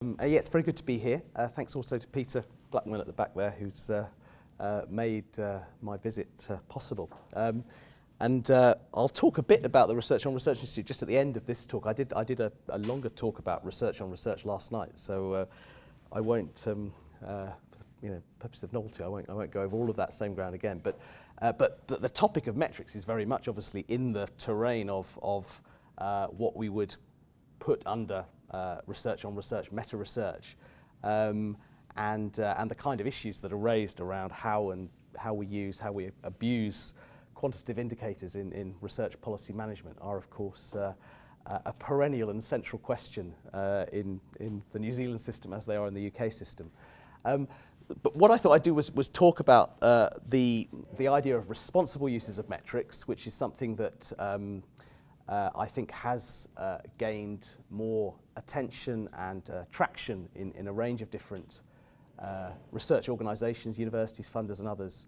Yeah, it's very good to be here. Thanks also to Peter Blackman at the back there, who's made my visit possible. I'll talk a bit about the Research on Research Institute just at the end of this talk. I did a longer talk about Research on Research last night, so I won't, for purpose of novelty, I won't go over all of that same ground again. But the topic of metrics is very much obviously in the terrain of what we would put under research on research, meta-research, and the kind of issues that are raised around how we abuse quantitative indicators in research policy management are, of course, a perennial and central question in the New Zealand system as they are in the UK system. But what I thought I'd do was talk about the idea of responsible uses of metrics, which is something that I think has gained more attention and traction in a range of different research organisations, universities, funders and others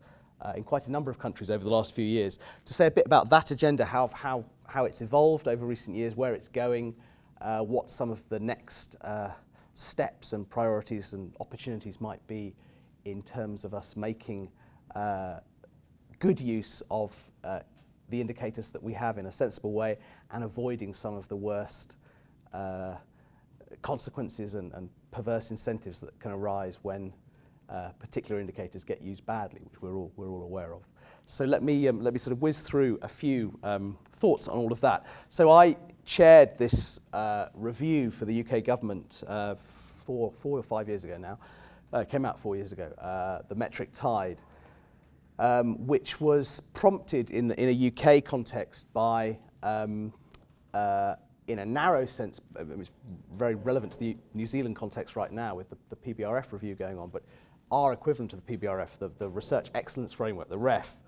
in quite a number of countries over the last few years. To say a bit about that agenda, how it's evolved over recent years, where it's going, what some of the next steps and priorities and opportunities might be in terms of us making good use of the indicators that we have in a sensible way and avoiding some of the worst consequences and perverse incentives that can arise when particular indicators get used badly, which we're all aware of. So let me sort of whiz through a few thoughts on all of that. So I chaired this review for the UK government 4 or 5 years ago now. It came out 4 years ago, the Metric Tide, which was prompted in a UK context by, in a narrow sense, it's very relevant to the New Zealand context right now with the PBRF review going on, but our equivalent to the PBRF, the Research Excellence Framework, the REF,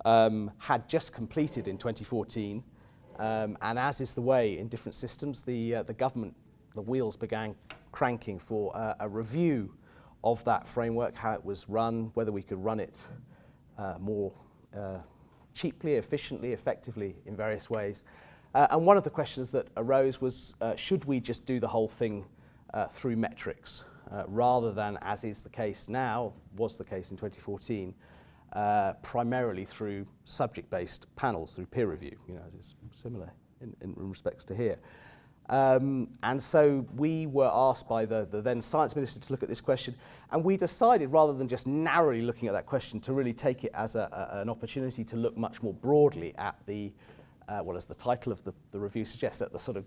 had just completed in 2014, and as is the way in different systems, the government, the wheels began cranking for a review of that framework, how it was run, whether we could run it more cheaply, efficiently, effectively in various ways. And one of the questions that arose was, should we just do the whole thing through metrics, rather than, as is the case now, was the case in 2014, primarily through subject-based panels, through peer review, it's similar in respects to here. And so we were asked by the then Science Minister to look at this question, and we decided, rather than just narrowly looking at that question, to really take it as an opportunity to look much more broadly at the, as the title of the review suggests, at the sort of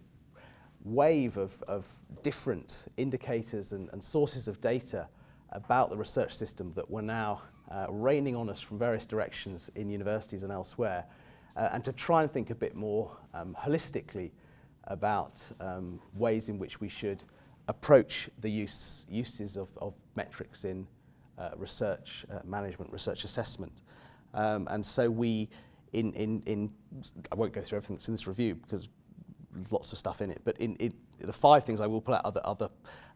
wave of different indicators and sources of data about the research system that were now raining on us from various directions in universities and elsewhere, and to try and think a bit more holistically about ways in which we should approach the uses of metrics in research management, research assessment. And so we, I won't go through everything that's in this review because there's lots of stuff in it, but in the 5 things I will pull out are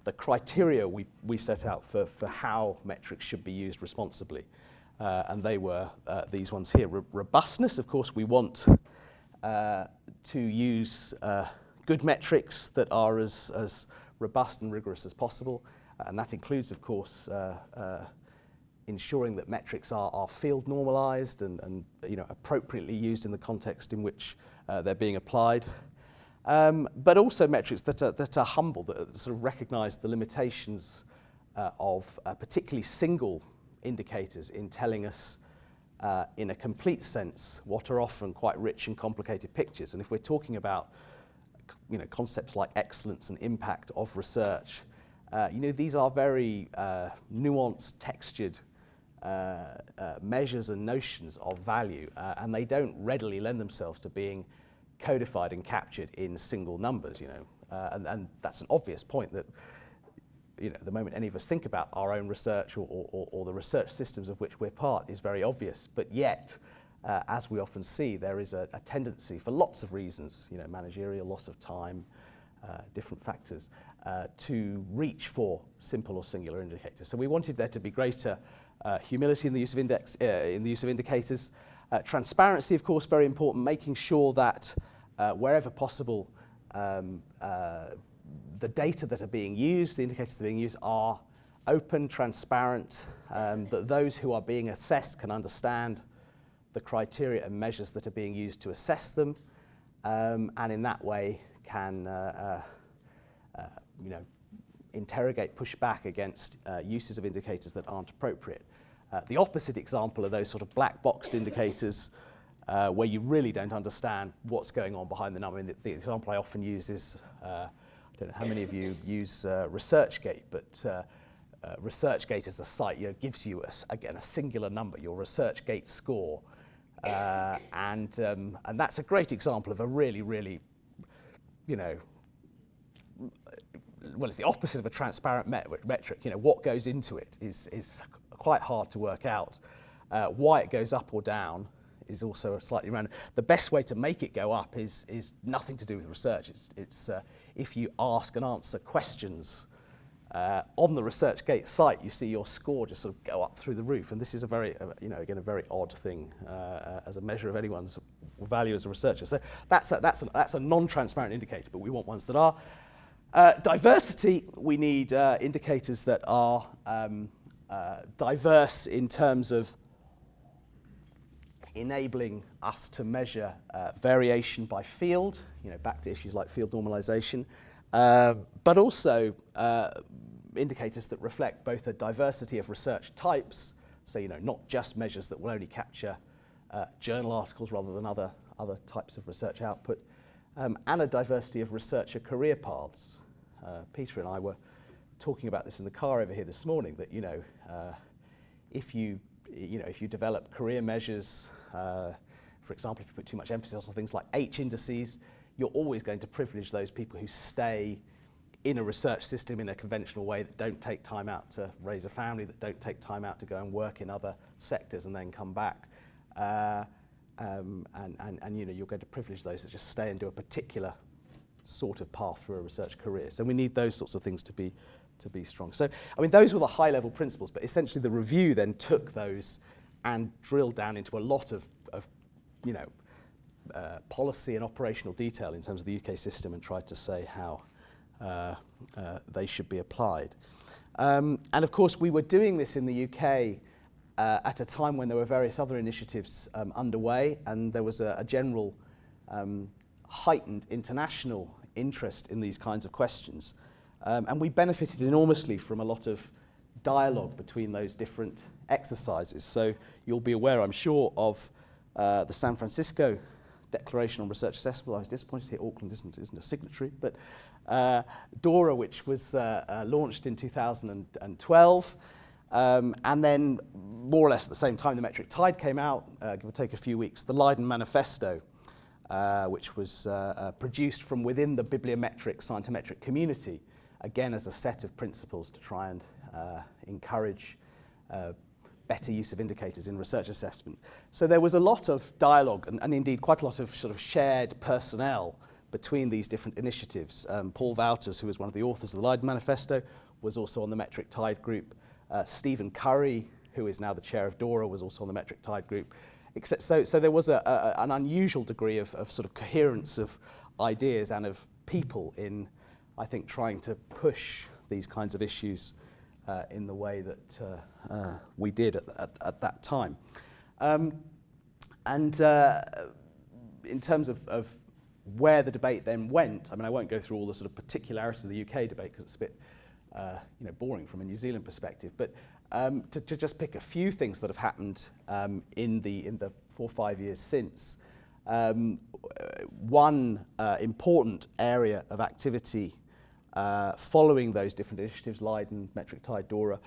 the criteria we set out for how metrics should be used responsibly. And they were these ones here. Robustness, of course, we want to use good metrics that are as robust and rigorous as possible, and that includes, of course, ensuring that metrics are field normalized and appropriately used in the context in which they're being applied, but also metrics that are humble, that sort of recognize the limitations of particularly single indicators in telling us in a complete sense what are often quite rich and complicated pictures. And if we're talking about concepts like excellence and impact of research, these are very nuanced, textured measures and notions of value, and they don't readily lend themselves to being codified and captured in single numbers, and that's an obvious point that the moment any of us think about our own research or the research systems of which we're part is very obvious, but yet as we often see, there is a tendency for lots of reasons, managerial, loss of time, different factors, to reach for simple or singular indicators. So we wanted there to be greater humility in the use of indicators. Transparency, of course, very important, making sure that wherever possible, the data that are being used, the indicators that are being used, are open, transparent, that those who are being assessed can understand the criteria and measures that are being used to assess them, and in that way can interrogate, push back against uses of indicators that aren't appropriate. The opposite example are those sort of black boxed indicators where you really don't understand what's going on behind the number. And the example I often use is, I don't know how many of you use ResearchGate, but ResearchGate as a site gives you, again, a singular number, your ResearchGate score. And that's a great example of a really, really, well, it's the opposite of a transparent metric. What goes into it is quite hard to work out. Why it goes up or down is also slightly random. The best way to make it go up is nothing to do with research. It's if you ask and answer questions on the ResearchGate site, you see your score just sort of go up through the roof. And this is a very, again, a very odd thing as a measure of anyone's value as a researcher. So that's a non-transparent indicator, but we want ones that are. Diversity, we need indicators that are diverse in terms of enabling us to measure variation by field, back to issues like field normalization, but also indicators that reflect both a diversity of research types, so not just measures that will only capture journal articles rather than other types of research output, and a diversity of researcher career paths. Peter and I were talking about this in the car over here this morning, that if you develop career measures, for example, if you put too much emphasis on things like H indices, you're always going to privilege those people who stay in a research system in a conventional way, that don't take time out to raise a family, that don't take time out to go and work in other sectors and then come back. And you're going to privilege those that just stay and do a particular sort of path through a research career. So we need those sorts of things to be strong. So, those were the high-level principles, but essentially the review then took those and drilled down into a lot of policy and operational detail in terms of the UK system, and tried to say how they should be applied. And of course, we were doing this in the UK at a time when there were various other initiatives underway, and there was a general heightened international interest in these kinds of questions. And we benefited enormously from a lot of dialogue between those different exercises. So you'll be aware, I'm sure, of the San Francisco Declaration on Research Assessment. I was disappointed here Auckland isn't a signatory, but DORA, which was launched in 2012, and then more or less at the same time the metric tide came out, give or take a few weeks, the Leiden Manifesto, which was produced from within the bibliometric scientometric community, again as a set of principles to try and encourage better use of indicators in research assessment. So there was a lot of dialogue and indeed quite a lot of sort of shared personnel between these different initiatives. Paul Wouters, who was one of the authors of the Leiden Manifesto, was also on the Metric Tide group. Stephen Curry, who is now the chair of DORA, was also on the Metric Tide group. So there was an unusual degree of sort of coherence of ideas and of people in, I think, trying to push these kinds of issues in the way that we did at that time. And in terms of where the debate then went, I won't go through all the sort of particularities of the UK debate because it's a bit boring from a New Zealand perspective, but to just pick a few things that have happened in the 4 or 5 years since. One important area of activity following those different initiatives, Leiden, Metric Tide, DORA,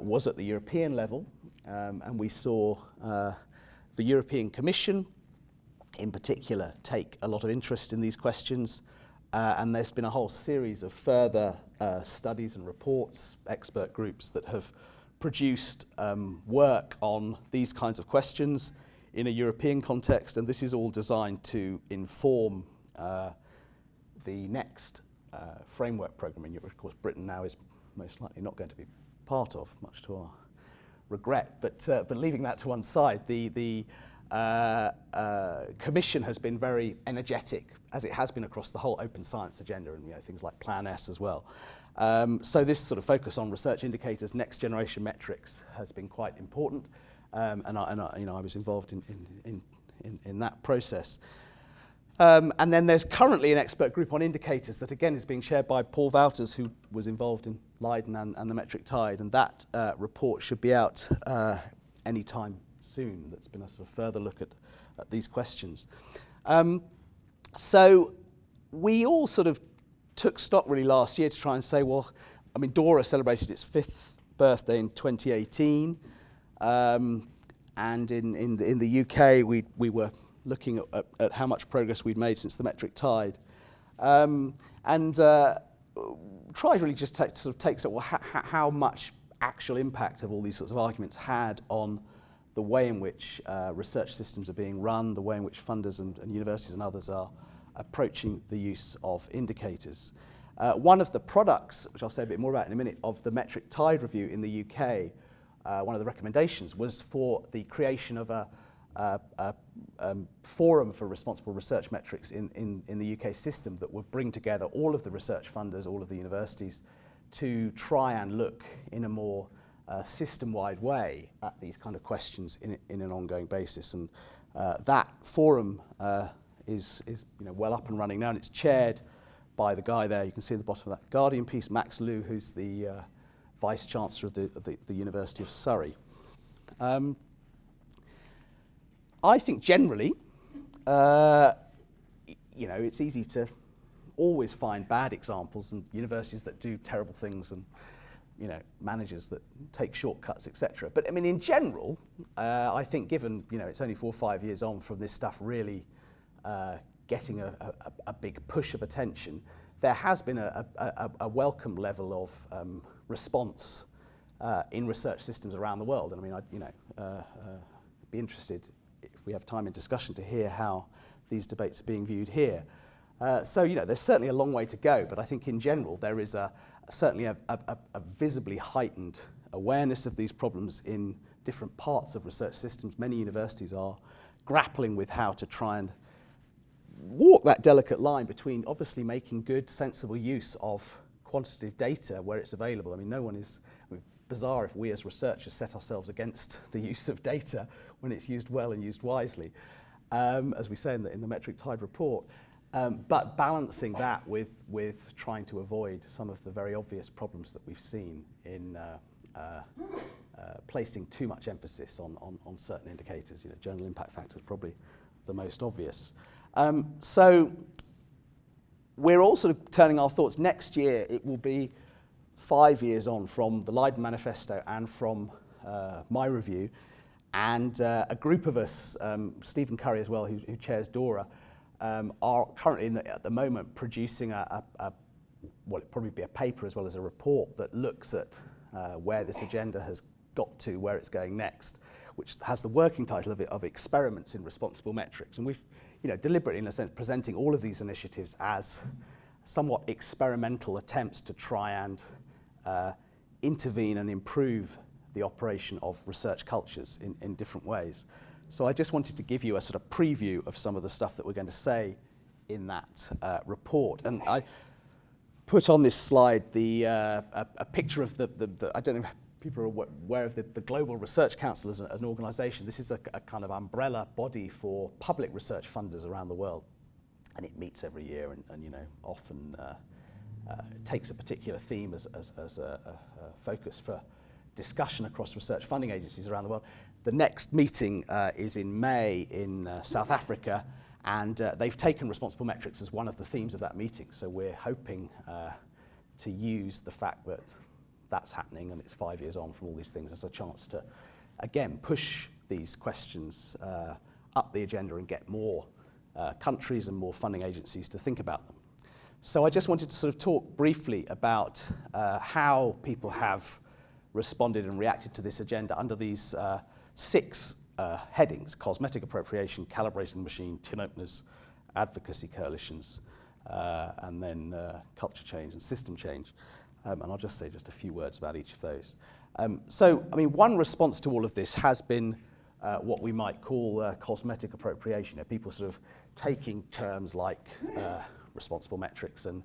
was at the European level, and we saw the European Commission in particular take a lot of interest in these questions, and there's been a whole series of further studies and reports, expert groups that have produced work on these kinds of questions in a European context, and this is all designed to inform the next framework programme in Europe. Of course, Britain now is most likely not going to be part of, much to our regret. But leaving that to one side, the Commission has been very energetic, as it has been across the whole open science agenda, and things like Plan S as well. So this sort of focus on research indicators, next generation metrics, has been quite important, and I was involved in that process. And then there's currently an expert group on indicators that again is being chaired by Paul Wouters, who was involved in Leiden and the metric tide, and that report should be out any time soon. That's been a sort of further look at these questions. So we all sort of took stock really last year to try and say, well, I mean, DORA celebrated its 5th birthday in 2018, and in the UK we were looking at how much progress we'd made since the metric tide, and tried really just to take well, how much actual impact have all these sorts of arguments had on the way in which research systems are being run, the way in which funders and universities and others are approaching the use of indicators. One of the products, which I'll say a bit more about in a minute, of the metric tide review in the UK, one of the recommendations was for the creation of a forum for responsible research metrics in the UK system that would bring together all of the research funders, all of the universities, to try and look in a more system-wide way at these kind of questions in an ongoing basis. And that forum is well up and running now, and it's chaired by the guy there. You can see at the bottom of that Guardian piece, Max Liu, who's the Vice Chancellor of the University of Surrey. I think generally, it's easy to always find bad examples and universities that do terrible things and managers that take shortcuts, etc. But I mean, in general, I think given it's only 4 or 5 years on from this stuff really getting a big push of attention, there has been a welcome level of response in research systems around the world. And I mean, I'd be interested, if we have time in discussion, to hear how these debates are being viewed here. So there's certainly a long way to go, but I think in general there is certainly a visibly heightened awareness of these problems in different parts of research systems. Many universities are grappling with how to try and walk that delicate line between obviously making good, sensible use of quantitative data where it's available. I mean, bizarre if we as researchers set ourselves against the use of data when it's used well and used wisely, as we say in the metric tide report. But balancing that with trying to avoid some of the very obvious problems that we've seen in placing too much emphasis on certain indicators. Journal impact factor is probably the most obvious. So we're all sort of turning our thoughts. Next year it will be 5 years on from the Leiden Manifesto and from my review, and a group of us, Stephen Curry as well, who chairs DORA, are currently at the moment producing it'll probably be a paper as well as a report that looks at where this agenda has got to, where it's going next, which has the working title of Experiments in Responsible Metrics. And we've deliberately, in a sense, presenting all of these initiatives as somewhat experimental attempts to try and intervene and improve the operation of research cultures in different ways. So I just wanted to give you a sort of preview of some of the stuff that we're going to say in that report. And I put on this slide a picture of the I don't know if people are aware of the Global Research Council as an organisation. This is a kind of umbrella body for public research funders around the world. And it meets every year and often takes a particular theme as a focus for discussion across research funding agencies around the world. The next meeting is in May in South Africa, and they've taken responsible metrics as one of the themes of that meeting. So we're hoping to use the fact that that's happening and it's 5 years on from all these things as a chance to, again, push these questions up the agenda and get more countries and more funding agencies to think about them. So I just wanted to sort of talk briefly about how people have responded and reacted to this agenda under these 6 headings: cosmetic appropriation, calibrating the machine, tin openers, advocacy coalitions, and then culture change and system change. And I'll just say just a few words about each of those. So, I mean, one response to all of this has been what we might call cosmetic appropriation. People sort of taking terms like responsible metrics and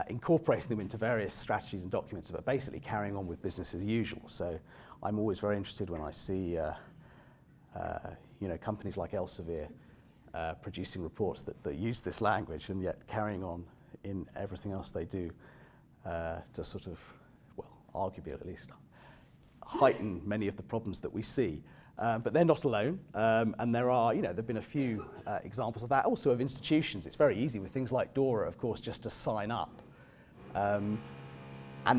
incorporating them into various strategies and documents, but basically carrying on with business as usual. So I'm always very interested when I see companies like Elsevier producing reports that use this language and yet carrying on in everything else they do to sort of, well, arguably at least, heighten many of the problems that we see. But they're not alone, and there have been a few examples of that, also of institutions. It's very easy with things like DORA, of course, just to sign up and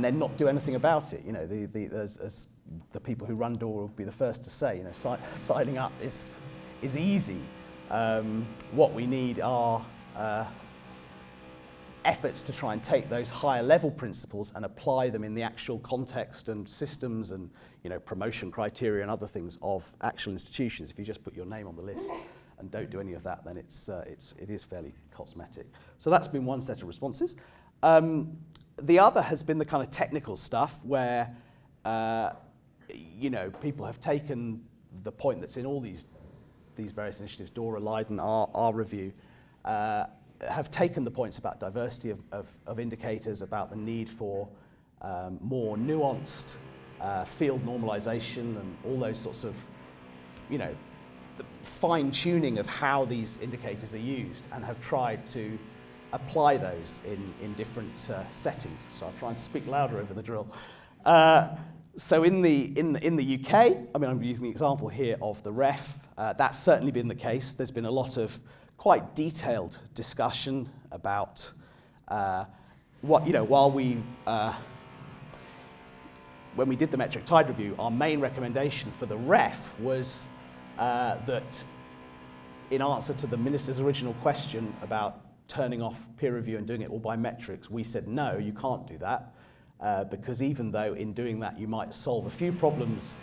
then not do anything about it. As the people who run DORA will be the first to say, signing up is easy. What we need are efforts to try and take those higher level principles and apply them in the actual context and systems and promotion criteria and other things of actual institutions. If you just put your name on the list and don't do any of that, then it is fairly cosmetic. So that's been one set of responses. The other has been the kind of technical stuff where people have taken the point that's in all these various initiatives, DORA, Leiden, our review, have taken the points about diversity of indicators, about the need for more nuanced field normalization and all those sorts of, the fine-tuning of how these indicators are used, and have tried to apply those in different settings. So I'll try and speak louder over the drill. So in the UK, I'm using the example here of the REF. That's certainly been the case. There's been a lot of quite detailed discussion about when we did the metric tide review, our main recommendation for the REF was that in answer to the minister's original question about turning off peer review and doing it all by metrics, we said, no, you can't do that, because even though in doing that you might solve a few problems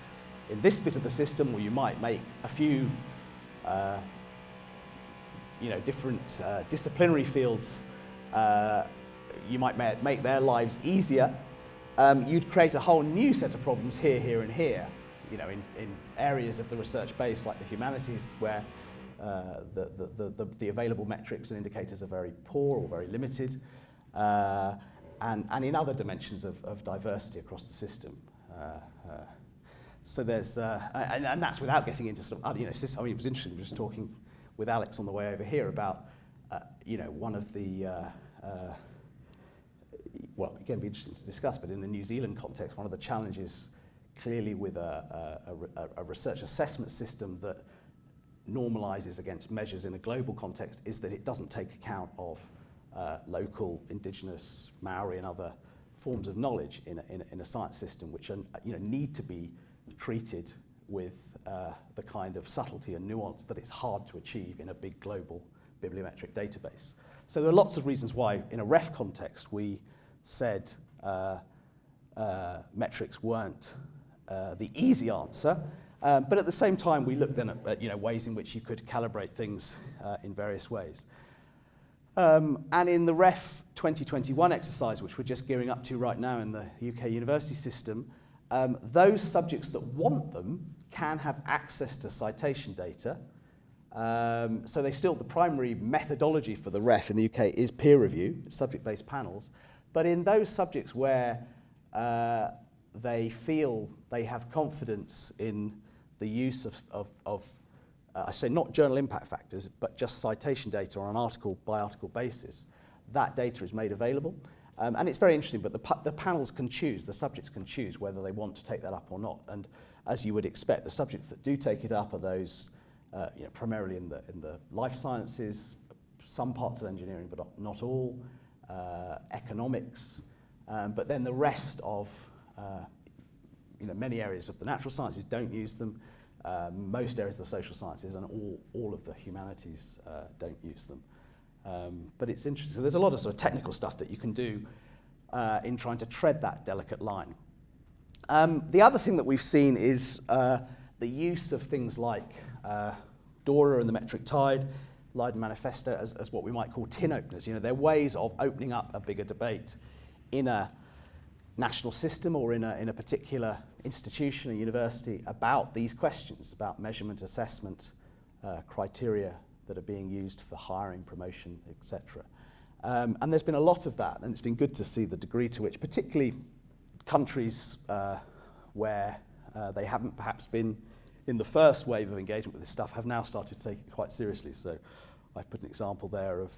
in this bit of the system, or you might make a few different disciplinary fields, you might make their lives easier, you'd create a whole new set of problems here, and here, in areas of the research base like the humanities where the available metrics and indicators are very poor or very limited, and in other dimensions of diversity across the system. So there's, and that's without getting into sort of, it was interesting just talking with Alex on the way over here about, one of the, well, again, it'd be interesting to discuss, but in the New Zealand context, one of the challenges clearly with a research assessment system that normalizes against measures in a global context is that it doesn't take account of local, indigenous, Maori and other forms of knowledge in a science system, which are, need to be treated with the kind of subtlety and nuance that it's hard to achieve in a big global bibliometric database. So there are lots of reasons why, in a REF context, we said metrics weren't the easy answer, but at the same time, we looked then at ways in which you could calibrate things in various ways. And in the REF 2021 exercise, which we're just gearing up to right now in the UK university system, those subjects that want them can have access to citation data. So the primary methodology for the REF in the UK is peer review, subject-based panels. But in those subjects where they feel they have confidence in the use of I say not journal impact factors, but just citation data on an article-by-article basis, that data is made available. And it's very interesting, but the panels can choose, the subjects can choose whether they want to take that up or not. And as you would expect, the subjects that do take it up are those primarily in the life sciences, some parts of engineering, but not all, economics, but then the rest of many areas of the natural sciences don't use them. Most areas of the social sciences and all of the humanities don't use them. But it's interesting. So there's a lot of sort of technical stuff that you can do in trying to tread that delicate line. The other thing that we've seen is the use of things like DORA and the metric tide, Leiden Manifesto, as what we might call tin openers. They're ways of opening up a bigger debate in a national system or in a particular institution or university about these questions, about measurement, assessment, criteria that are being used for hiring, promotion, etc. And there's been a lot of that, and it's been good to see the degree to which, particularly countries where they haven't perhaps been in the first wave of engagement with this stuff, have now started to take it quite seriously. So I've put an example there of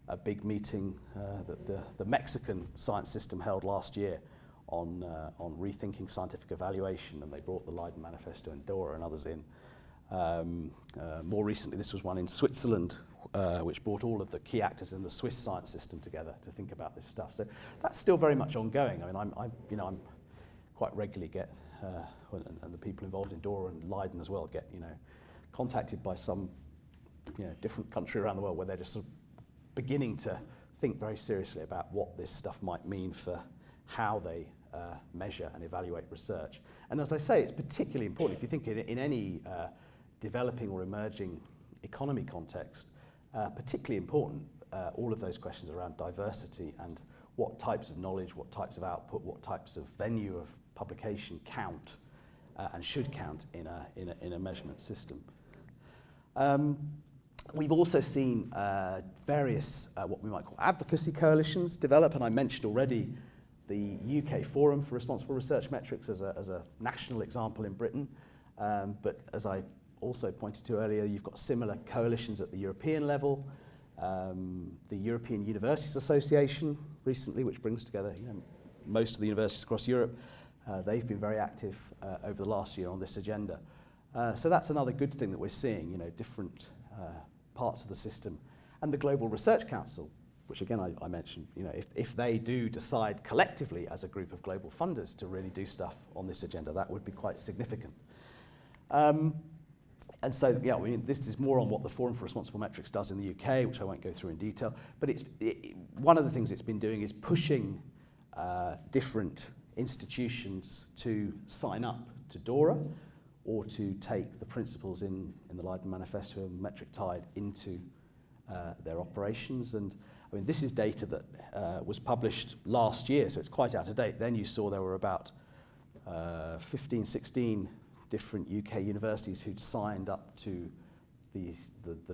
a big meeting that the Mexican science system held last year on rethinking scientific evaluation, and they brought the Leiden Manifesto and DORA and others in. More recently, this was one in Switzerland, which brought all of the key actors in the Swiss science system together to think about this stuff. So that's still very much ongoing. I mean, I'm quite regularly get, and the people involved in DORA and Leiden as well get, contacted by some, different country around the world where they're just sort of beginning to think very seriously about what this stuff might mean for how they measure and evaluate research. And as I say, it's particularly important if you think in any developing or emerging economy context, particularly important, all of those questions around diversity and what types of knowledge, what types of output, what types of venue of publication count and should count in a measurement system. We've also seen various what we might call advocacy coalitions develop, and I mentioned already the UK Forum for Responsible Research Metrics as a national example in Britain, but as I also pointed to earlier, you've got similar coalitions at the European level. The European Universities Association recently, which brings together most of the universities across Europe, they've been very active over the last year on this agenda. So that's another good thing that we're seeing, different parts of the system. And the Global Research Council, which again I mentioned, if they do decide collectively as a group of global funders to really do stuff on this agenda, that would be quite significant. And so, this is more on what the Forum for Responsible Metrics does in the UK, which I won't go through in detail, but one of the things it's been doing is pushing different institutions to sign up to DORA or to take the principles in the Leiden Manifesto and Metric Tide into their operations. And I mean, this is data that was published last year, so it's quite out of date. Then you saw there were about 15, 16 different UK universities who'd signed up to the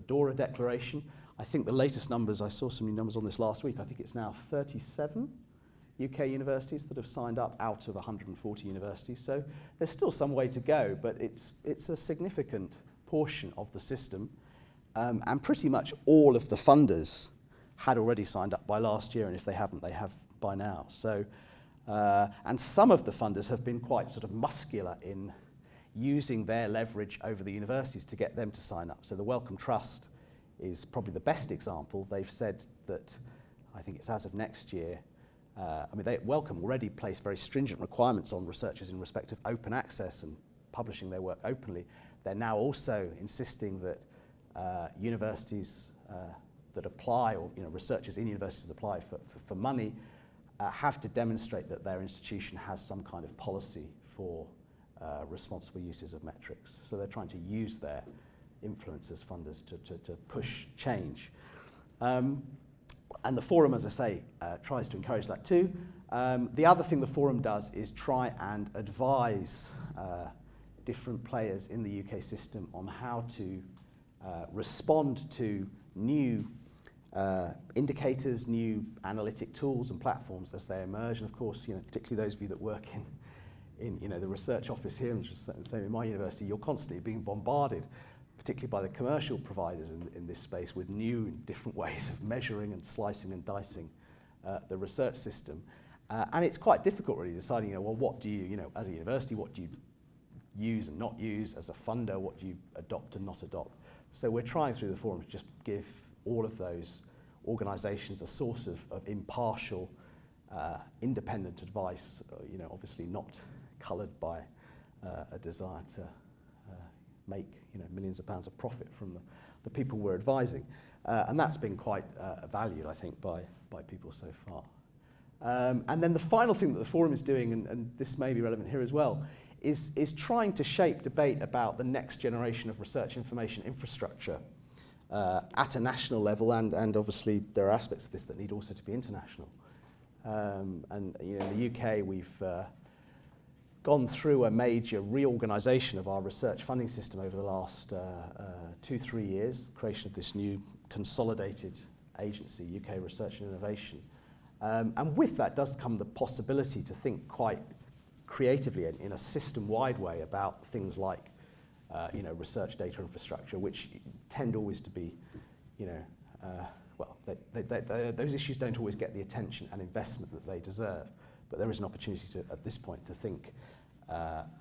DORA declaration. I think the latest numbers, I saw some new numbers on this last week, I think it's now 37 UK universities that have signed up out of 140 universities. So there's still some way to go, but it's a significant portion of the system. And pretty much all of the funders had already signed up by last year, and if they haven't, they have by now. So, and some of the funders have been quite sort of muscular in using their leverage over the universities to get them to sign up. So the Wellcome Trust is probably the best example. They've said that, I think it's as of next year, Wellcome already place very stringent requirements on researchers in respect of open access and publishing their work openly. They're now also insisting that universities that apply, or researchers in universities that apply for money, have to demonstrate that their institution has some kind of policy for responsible uses of metrics. So they're trying to use their influence as funders to push change. And the Forum, as I say, tries to encourage that too. The other thing the Forum does is try and advise different players in the UK system on how to respond to new indicators, new analytic tools and platforms as they emerge. And of course, particularly those of you that work in the research office here, and just the same in my university, you're constantly being bombarded, particularly by the commercial providers in this space, with new and different ways of measuring and slicing and dicing the research system. And it's quite difficult really deciding, what do you, as a university, what do you use and not use? As a funder, what do you adopt and not adopt? So we're trying through the Forum to just give all of those organisations a source of impartial, independent advice, obviously not coloured by a desire to make millions of pounds of profit from the people we're advising. And that's been quite valued, I think, by people so far. And then the final thing that the Forum is doing, and this may be relevant here as well, is trying to shape debate about the next generation of research information infrastructure at a national level, and obviously there are aspects of this that need also to be international. And in the UK, we've gone through a major reorganisation of our research funding system over the last 2-3 years, the creation of this new consolidated agency, UK Research and Innovation. And with that does come the possibility to think quite creatively in a system-wide way about things like research data infrastructure, which tend always to be, those issues don't always get the attention and investment that they deserve. But there is an opportunity at this point to think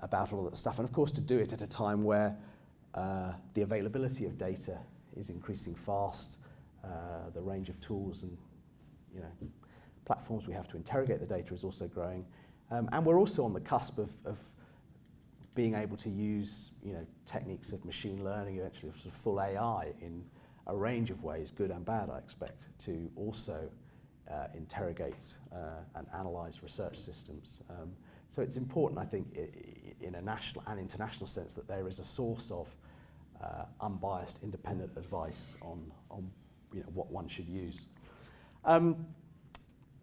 about all of that stuff, and of course to do it at a time where the availability of data is increasing fast, the range of tools and platforms we have to interrogate the data is also growing, and we're also on the cusp of being able to use techniques of machine learning, eventually sort of full AI in a range of ways, good and bad, I expect, to also interrogate and analyse research systems. So it's important, I think, in a national and international sense, that there is a source of unbiased, independent advice on what one should use.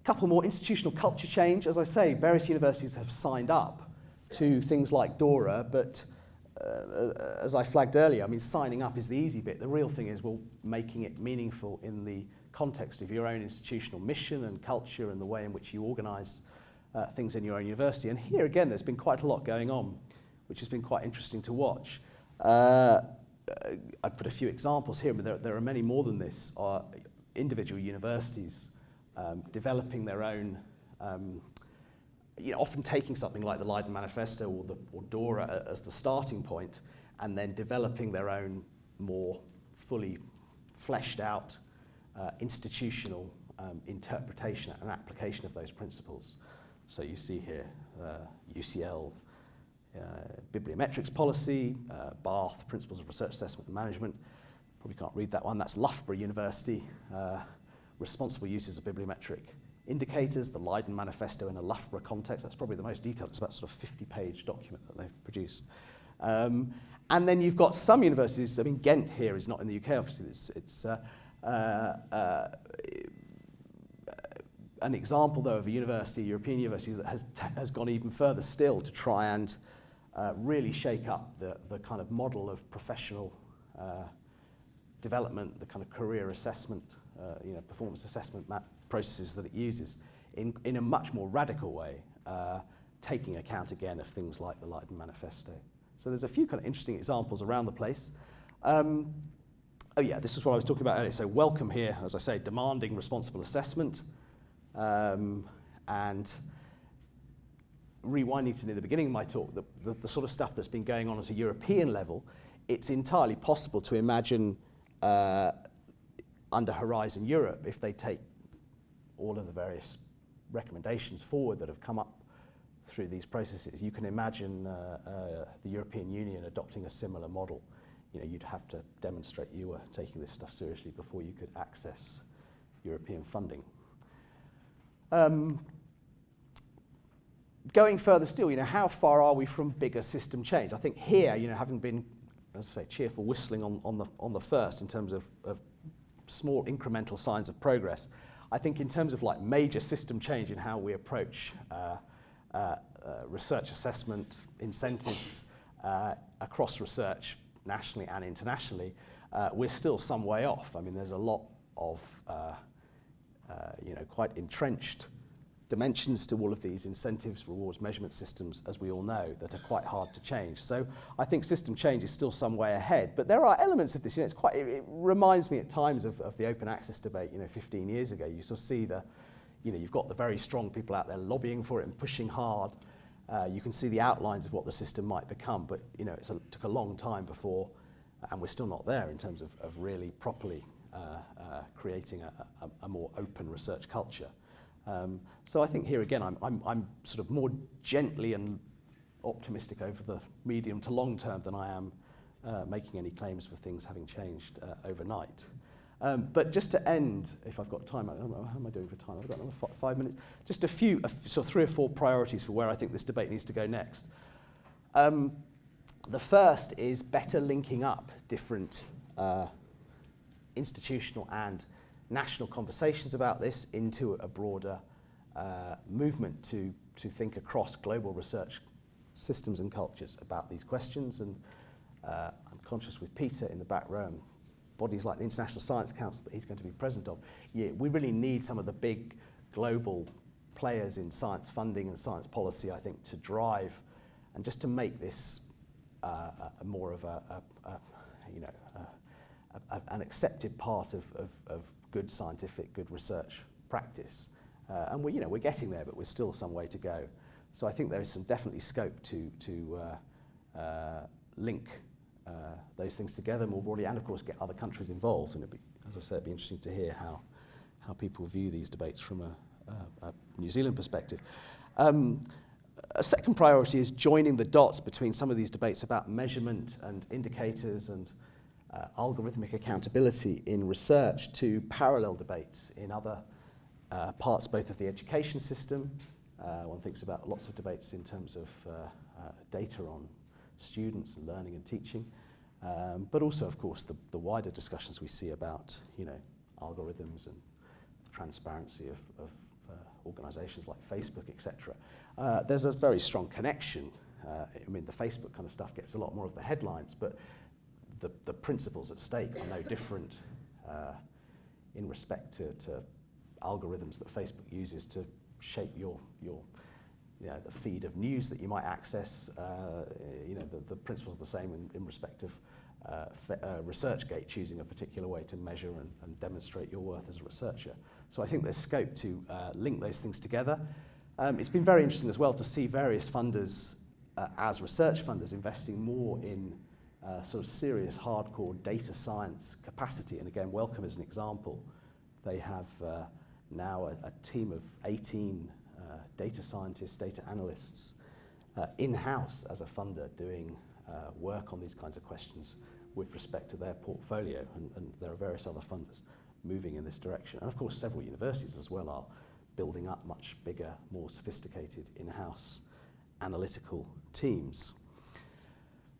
Couple more, institutional culture change. As I say, various universities have signed up to things like DORA, but as I flagged earlier, I mean, signing up is the easy bit. The real thing is, well, making it meaningful in the context of your own institutional mission and culture and the way in which you organise things in your own university. And here again, there's been quite a lot going on, which has been quite interesting to watch. I've put a few examples here, but there are many more than this. Individual universities developing their own, often taking something like the Leiden Manifesto or DORA as the starting point, and then developing their own more fully fleshed out institutional interpretation and application of those principles. So you see here UCL bibliometrics policy, Bath Principles of Research Assessment and Management. Probably can't read that one. That's Loughborough University. Responsible uses of bibliometric indicators, the Leiden Manifesto in a Loughborough context. That's probably the most detailed. It's about sort of 50-page document that they've produced. And then you've got some universities, I mean, Ghent here is not in the UK, obviously. It's an example, though, of a university, European university, that has gone even further still to try and really shake up the kind of model of professional development, the kind of career assessment, performance assessment processes that it uses in a much more radical way, taking account again of things like the Leiden Manifesto. So there's a few kind of interesting examples around the place. This is what I was talking about earlier. So welcome here, as I say, demanding responsible assessment, and rewinding to near the beginning of my talk, the sort of stuff that's been going on at a European level, it's entirely possible to imagine under Horizon Europe, if they take all of the various recommendations forward that have come up through these processes, you can imagine the European Union adopting a similar model. You'd have to demonstrate you were taking this stuff seriously before you could access European funding. Going further still, how far are we from bigger system change? I think here, having been, as I say, cheerful whistling on the first in terms of small incremental signs of progress, I think in terms of like major system change in how we approach research assessment, incentives across research, nationally and internationally, we're still some way off. I mean, there's a lot of quite entrenched dimensions to all of these incentives, rewards, measurement systems, as we all know, that are quite hard to change. So I think system change is still some way ahead, but there are elements of this. It reminds me at times of the open access debate, 15 years ago. You sort of see you've got the very strong people out there lobbying for it and pushing hard. You can see the outlines of what the system might become, but it took a long time before, and we're still not there in terms of really properly creating a more open research culture. So I think here again, I'm sort of more gently and optimistic over the medium to long term than I am making any claims for things having changed overnight. But just to end, if I've got time, I don't know, how am I doing for time? I've got another 5 minutes. Just a few, so 3 or 4 priorities for where I think this debate needs to go next. The first is better linking up different institutional and national conversations about this into a broader movement to think across global research systems and cultures about these questions. And I'm conscious with Peter in the back row, and bodies like the International Science Council that he's going to be president of. Yeah, we really need some of the big global players in science funding and science policy, I think, to drive and just to make this more of an accepted part of good scientific, good research practice. And we're getting there, but we're still some way to go. So I think there is some definitely scope to link those things together more broadly, and of course get other countries involved. And as I said, it'd be interesting to hear how people view these debates from a New Zealand perspective. A second priority is joining the dots between some of these debates about measurement and indicators and algorithmic accountability in research to parallel debates in other parts both of the education system. One thinks about lots of debates in terms of data on students and learning and teaching, but also, of course, the wider discussions we see about, algorithms and transparency of organisations like Facebook, etc. There's a very strong connection. The Facebook kind of stuff gets a lot more of the headlines, but the principles at stake are no different in respect to algorithms that Facebook uses to shape your the feed of news that you might access. The principles are the same in respect of ResearchGate choosing a particular way to measure and demonstrate your worth as a researcher. So I think there's scope to link those things together. It's been very interesting as well to see various funders as research funders investing more in sort of serious hardcore data science capacity. And again, Wellcome is an example. They have now a team of 18 data scientists, data analysts in-house as a funder doing work on these kinds of questions with respect to their portfolio, and there are various other funders moving in this direction. And of course several universities as well are building up much bigger, more sophisticated in-house analytical teams.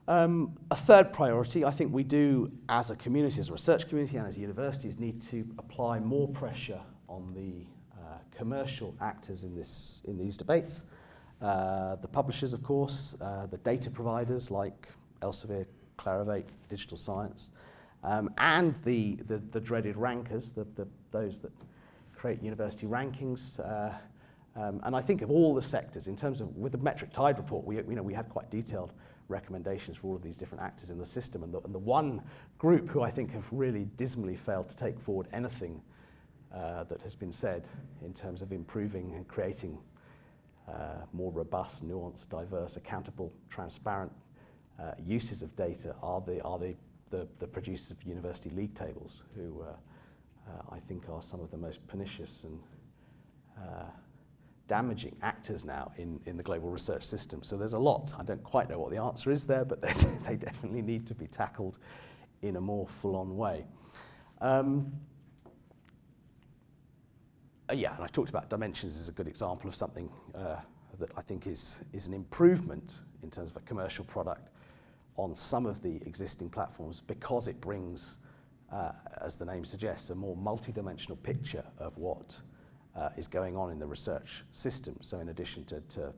A third priority, I think we do as a community, as a research community and as universities, need to apply more pressure on the commercial actors in these debates. The publishers, of course, the data providers like Elsevier, Clarivate, Digital Science, and the dreaded rankers, those that create university rankings. And I think of all the sectors, in terms of, with the Metric Tide report, we had quite detailed recommendations for all of these different actors in the system. And the one group who I think have really dismally failed to take forward anything that has been said in terms of improving and creating more robust, nuanced, diverse, accountable, transparent uses of data are the producers of university league tables, who I think are some of the most pernicious and damaging actors now in the global research system. So there's a lot. I don't quite know what the answer is there, but they definitely need to be tackled in a more full-on way. And I talked about dimensions as a good example of something that I think is an improvement in terms of a commercial product on some of the existing platforms, because it brings, as the name suggests, a more multidimensional picture of what is going on in the research system. So in addition to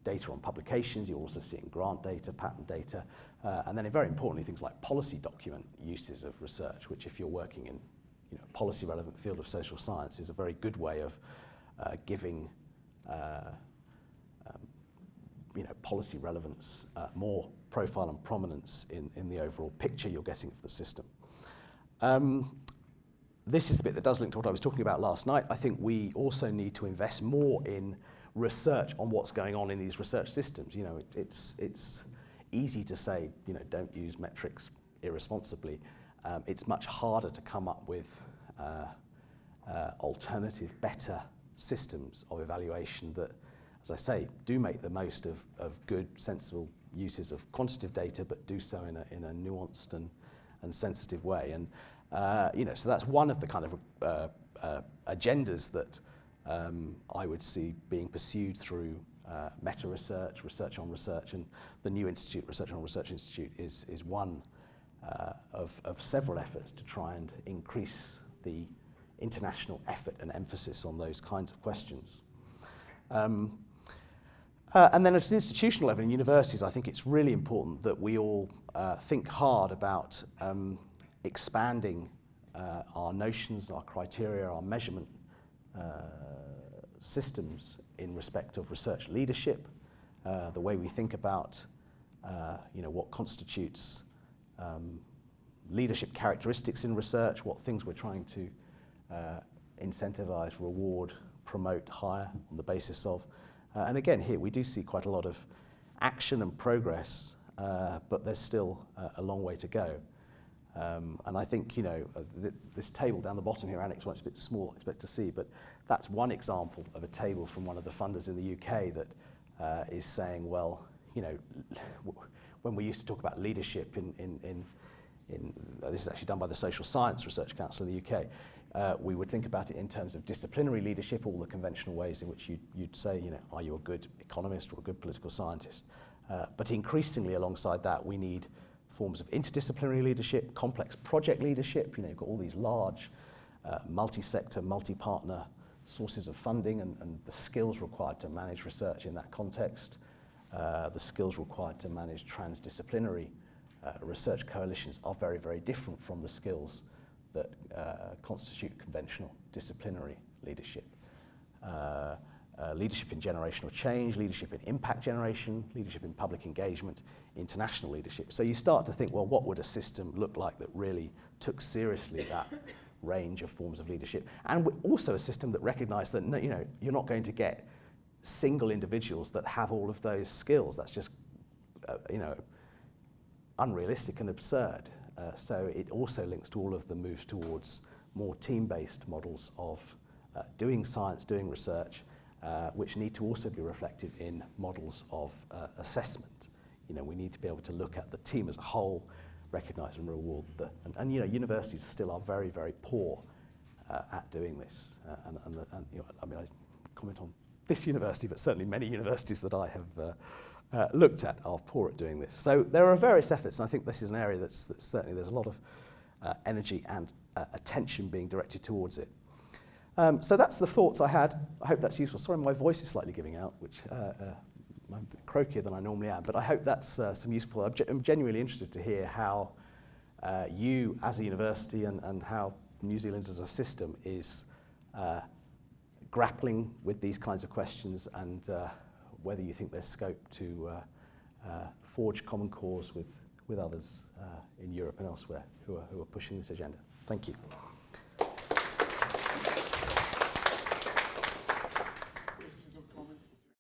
data on publications, you're also seeing grant data, patent data, and then very importantly, things like policy document uses of research, which if you're working in policy relevant field of social science is a very good way of giving policy relevance more profile and prominence in the overall picture you're getting of the system. This is the bit that does link to what I was talking about last night. I think we also need to invest more in research on what's going on in these research systems. It's easy to say, don't use metrics irresponsibly. It's much harder to come up with alternative, better systems of evaluation that, as I say, do make the most of good, sensible uses of quantitative data, but do so in a nuanced and sensitive way. And so that's one of the kind of agendas that I would see being pursued through meta research, research on research, and the new institute, Research on Research Institute, is one of several efforts to try and increase the international effort and emphasis on those kinds of questions. And then at an institutional level in universities, I think it's really important that we all think hard about expanding our notions, our criteria, our measurement systems in respect of research leadership, the way we think about what constitutes leadership characteristics in research, what things we're trying to incentivize, reward, promote, hire on the basis of. And again, here we do see quite a lot of action and progress, but there's still a long way to go. And I think, this table down the bottom here, Annex 1, it's a bit small, I expect to see, but that's one example of a table from one of the funders in the UK that is saying, well, when we used to talk about leadership in this is actually done by the Social Science Research Council in the UK, we would think about it in terms of disciplinary leadership, all the conventional ways in which you'd say, are you a good economist or a good political scientist? But increasingly alongside that, we need forms of interdisciplinary leadership, complex project leadership. You've got all these large multi-sector, multi-partner sources of funding and the skills required to manage research in that context, the skills required to manage transdisciplinary research coalitions are very, very different from the skills that constitute conventional disciplinary leadership. Leadership in generational change, leadership in impact generation, leadership in public engagement, international leadership. So you start to think, well, what would a system look like that really took seriously that range of forms of leadership? And also a system that recognized that, you're not going to get single individuals that have all of those skills. That's just, unrealistic and absurd. So it also links to all of the moves towards more team-based models of doing science, doing research, which need to also be reflected in models of assessment. We need to be able to look at the team as a whole, recognise and reward and universities still are very, very poor at doing this. I comment on this university, but certainly many universities that I have looked at are poor at doing this. So there are various efforts, and I think this is an area that's certainly there's a lot of energy and attention being directed towards it. So that's the thoughts I had. I hope that's useful. Sorry, my voice is slightly giving out, which I'm a bit croakier than I normally am, but I hope that's some useful. I'm genuinely interested to hear how you as a university and how New Zealand as a system is grappling with these kinds of questions and whether you think there's scope to forge common cause with others in Europe and elsewhere who are pushing this agenda. Thank you.